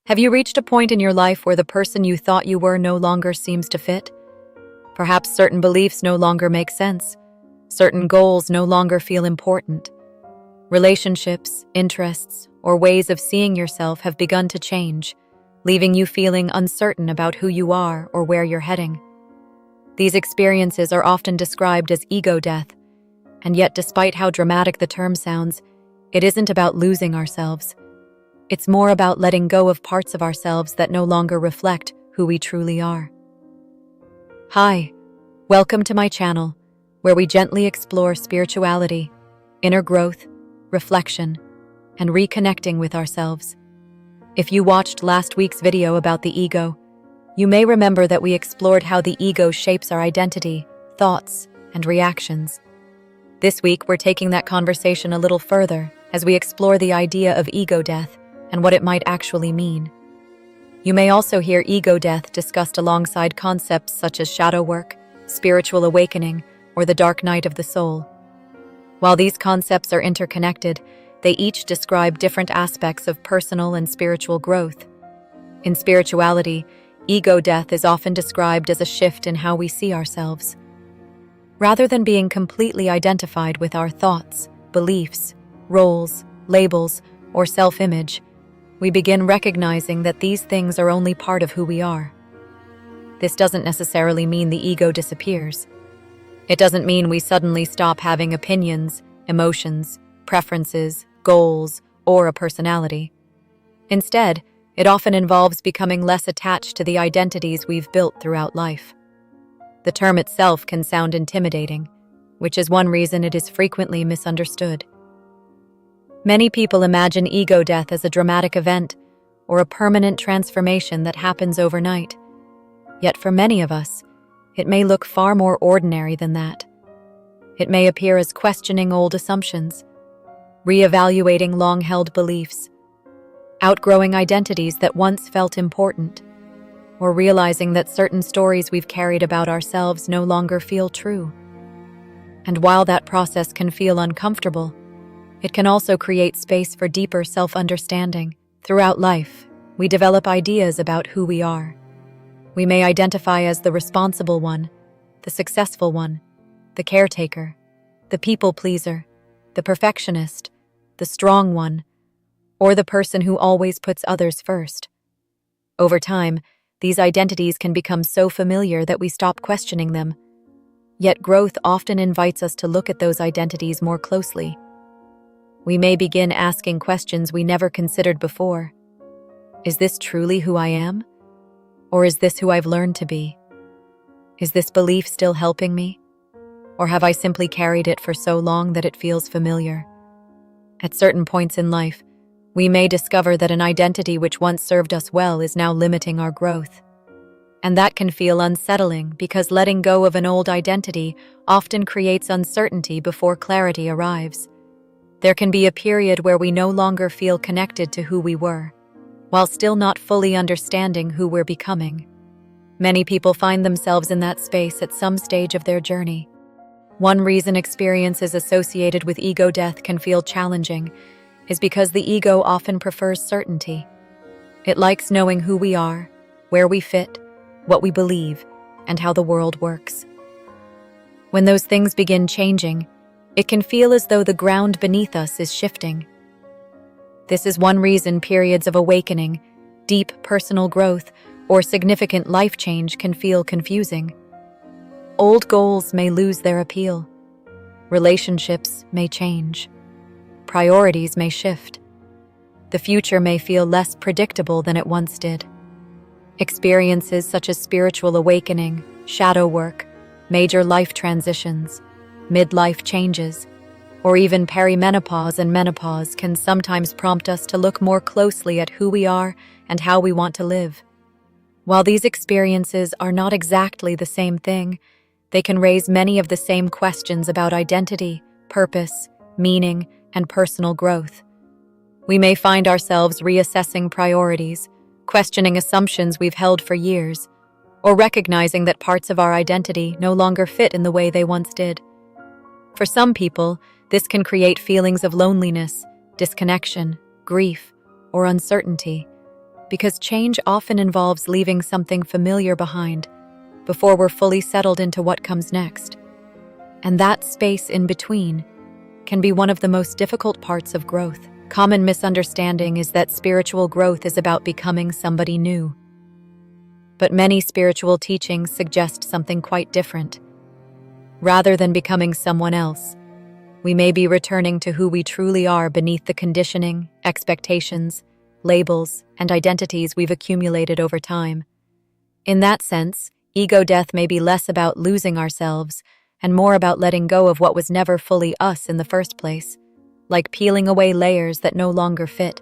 Have you reached a point in your life where the person you thought you were no longer seems to fit? Perhaps certain beliefs no longer make sense. Certain goals no longer feel important. Relationships, interests, or ways of seeing yourself have begun to change, leaving you feeling uncertain about who you are or where you're heading. These experiences are often described as ego death, and yet despite how dramatic the term sounds, it isn't about losing ourselves. It's more about letting go of parts of ourselves that no longer reflect who we truly are. Hi, welcome to my channel, where we gently explore spirituality, inner growth, reflection, and reconnecting with ourselves. If you watched last week's video about the ego, you may remember that we explored how the ego shapes our identity, thoughts, and reactions. This week, we're taking that conversation a little further as we explore the idea of ego death and what it might actually mean. You may also hear ego death discussed alongside concepts such as shadow work, spiritual awakening, or the dark night of the soul. While these concepts are interconnected, they each describe different aspects of personal and spiritual growth. In spirituality, ego death is often described as a shift in how we see ourselves. Rather than being completely identified with our thoughts, beliefs, roles, labels, or self-image, we begin recognizing that these things are only part of who we are. This doesn't necessarily mean the ego disappears. It doesn't mean we suddenly stop having opinions, emotions, preferences, goals, or a personality. Instead, it often involves becoming less attached to the identities we've built throughout life. The term itself can sound intimidating, which is one reason it is frequently misunderstood. Many people imagine ego death as a dramatic event or a permanent transformation that happens overnight. Yet for many of us, it may look far more ordinary than that. It may appear as questioning old assumptions, reevaluating long-held beliefs, outgrowing identities that once felt important, or realizing that certain stories we've carried about ourselves no longer feel true. And while that process can feel uncomfortable, it can also create space for deeper self-understanding. Throughout life, we develop ideas about who we are. We may identify as the responsible one, the successful one, the caretaker, the people-pleaser, the perfectionist, the strong one, or the person who always puts others first. Over time, these identities can become so familiar that we stop questioning them. Yet growth often invites us to look at those identities more closely. We may begin asking questions we never considered before. Is this truly who I am? Or is this who I've learned to be? Is this belief still helping me? Or have I simply carried it for so long that it feels familiar? At certain points in life, we may discover that an identity which once served us well is now limiting our growth. And that can feel unsettling because letting go of an old identity often creates uncertainty before clarity arrives. There can be a period where we no longer feel connected to who we were, while still not fully understanding who we're becoming. Many people find themselves in that space at some stage of their journey. One reason experiences associated with ego death can feel challenging is because the ego often prefers certainty. It likes knowing who we are, where we fit, what we believe, and how the world works. When those things begin changing, it can feel as though the ground beneath us is shifting. This is one reason periods of awakening, deep personal growth, or significant life change can feel confusing. Old goals may lose their appeal. Relationships may change. Priorities may shift. The future may feel less predictable than it once did. Experiences such as spiritual awakening, shadow work, major life transitions, midlife changes, or even perimenopause and menopause can sometimes prompt us to look more closely at who we are and how we want to live. While these experiences are not exactly the same thing, they can raise many of the same questions about identity, purpose, meaning, and personal growth. We may find ourselves reassessing priorities, questioning assumptions we've held for years, or recognizing that parts of our identity no longer fit in the way they once did. For some people, this can create feelings of loneliness, disconnection, grief, or uncertainty. because change often involves leaving something familiar behind before we're fully settled into what comes next. And that space in between can be one of the most difficult parts of growth. Common misunderstanding is that spiritual growth is about becoming somebody new. But many spiritual teachings suggest something quite different. Rather than becoming someone else, we may be returning to who we truly are beneath the conditioning, expectations, labels, and identities we've accumulated over time. In that sense, ego death may be less about losing ourselves and more about letting go of what was never fully us in the first place, like peeling away layers that no longer fit,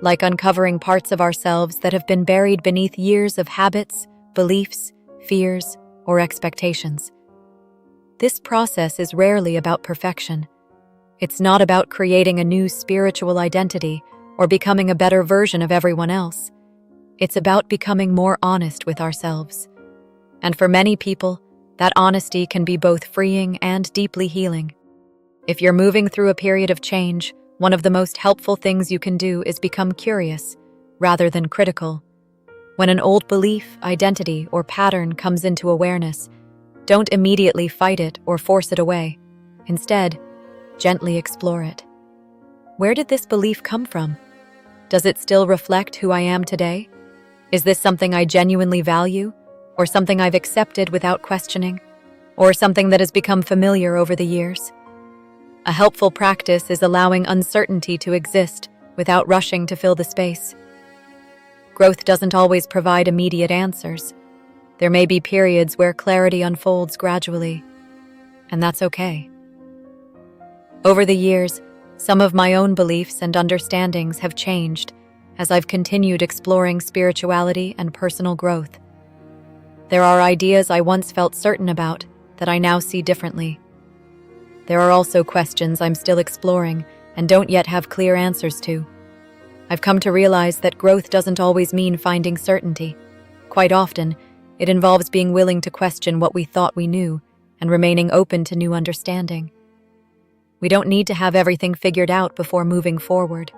like uncovering parts of ourselves that have been buried beneath years of habits, beliefs, fears, or expectations. This process is rarely about perfection. It's not about creating a new spiritual identity or becoming a better version of everyone else. It's about becoming more honest with ourselves. And for many people, that honesty can be both freeing and deeply healing. If you're moving through a period of change, one of the most helpful things you can do is become curious, rather than critical. When an old belief, identity, or pattern comes into awareness, don't immediately fight it or force it away. Instead, gently explore it. Where did this belief come from? Does it still reflect who I am today? Is this something I genuinely value, or something I've accepted without questioning, or something that has become familiar over the years? A helpful practice is allowing uncertainty to exist without rushing to fill the space. Growth doesn't always provide immediate answers. There may be periods where clarity unfolds gradually, and that's okay. Over the years, some of my own beliefs and understandings have changed as I've continued exploring spirituality and personal growth. There are ideas I once felt certain about that I now see differently. There are also questions I'm still exploring and don't yet have clear answers to. I've come to realize that growth doesn't always mean finding certainty. Quite often, it involves being willing to question what we thought we knew and remaining open to new understanding. We don't need to have everything figured out before moving forward.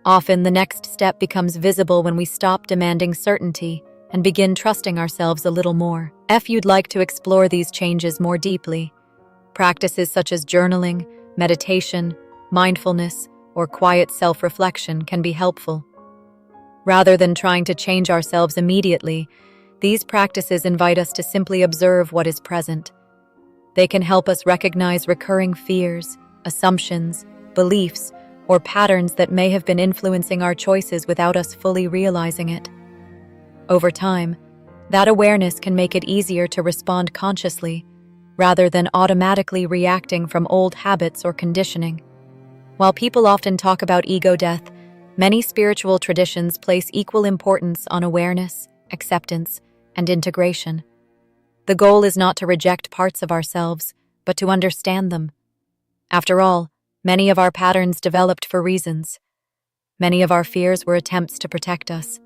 Often, the next step becomes visible when we stop demanding certainty and begin trusting ourselves a little more. If you'd like to explore these changes more deeply, practices such as journaling, meditation, mindfulness, or quiet self-reflection can be helpful. Rather than trying to change ourselves immediately, these practices invite us to simply observe what is present. They can help us recognize recurring fears, assumptions, beliefs, or patterns that may have been influencing our choices without us fully realizing it. Over time, that awareness can make it easier to respond consciously, rather than automatically reacting from old habits or conditioning. While people often talk about ego death, many spiritual traditions place equal importance on awareness, acceptance, and integration. The goal is not to reject parts of ourselves, but to understand them. After all, many of our patterns developed for reasons. Many of our fears were attempts to protect us.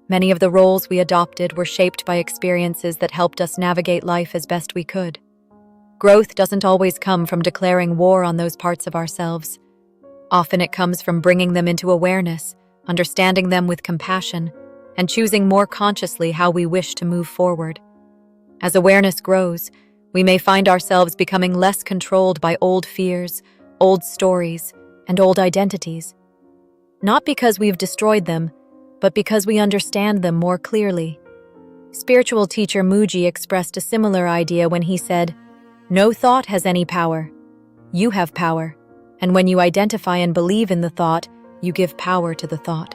Many of the roles we adopted were shaped by experiences that helped us navigate life as best we could. Growth doesn't always come from declaring war on those parts of ourselves. Often it comes from bringing them into awareness, understanding them with compassion, and choosing more consciously how we wish to move forward. As awareness grows, we may find ourselves becoming less controlled by old fears, old stories, and old identities. Not because we've destroyed them, but because we understand them more clearly. Spiritual teacher Muji expressed a similar idea when he said, "No thought has any power. You have power, and when you identify and believe in the thought, you give power to the thought."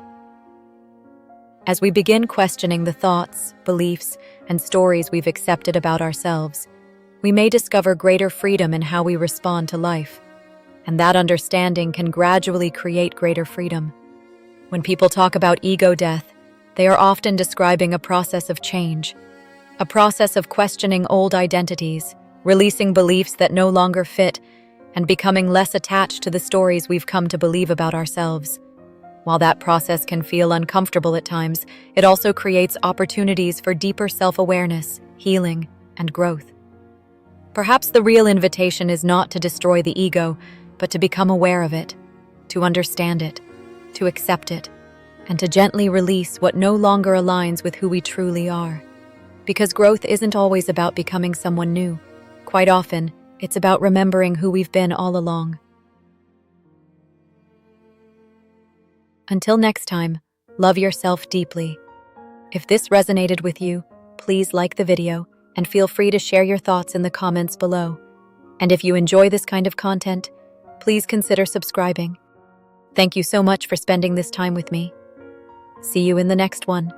As we begin questioning the thoughts, beliefs, and stories we've accepted about ourselves, we may discover greater freedom in how we respond to life, and that understanding can gradually create greater freedom. When people talk about ego death, they are often describing a process of change, a process of questioning old identities, releasing beliefs that no longer fit, and becoming less attached to the stories we've come to believe about ourselves. While that process can feel uncomfortable at times, it also creates opportunities for deeper self-awareness, healing, and growth. Perhaps the real invitation is not to destroy the ego, but to become aware of it, to understand it, to accept it, and to gently release what no longer aligns with who we truly are. Because growth isn't always about becoming someone new. Quite often, it's about remembering who we've been all along. Until next time, love yourself deeply. If this resonated with you, please like the video and feel free to share your thoughts in the comments below. And if you enjoy this kind of content, please consider subscribing. Thank you so much for spending this time with me. See you in the next one.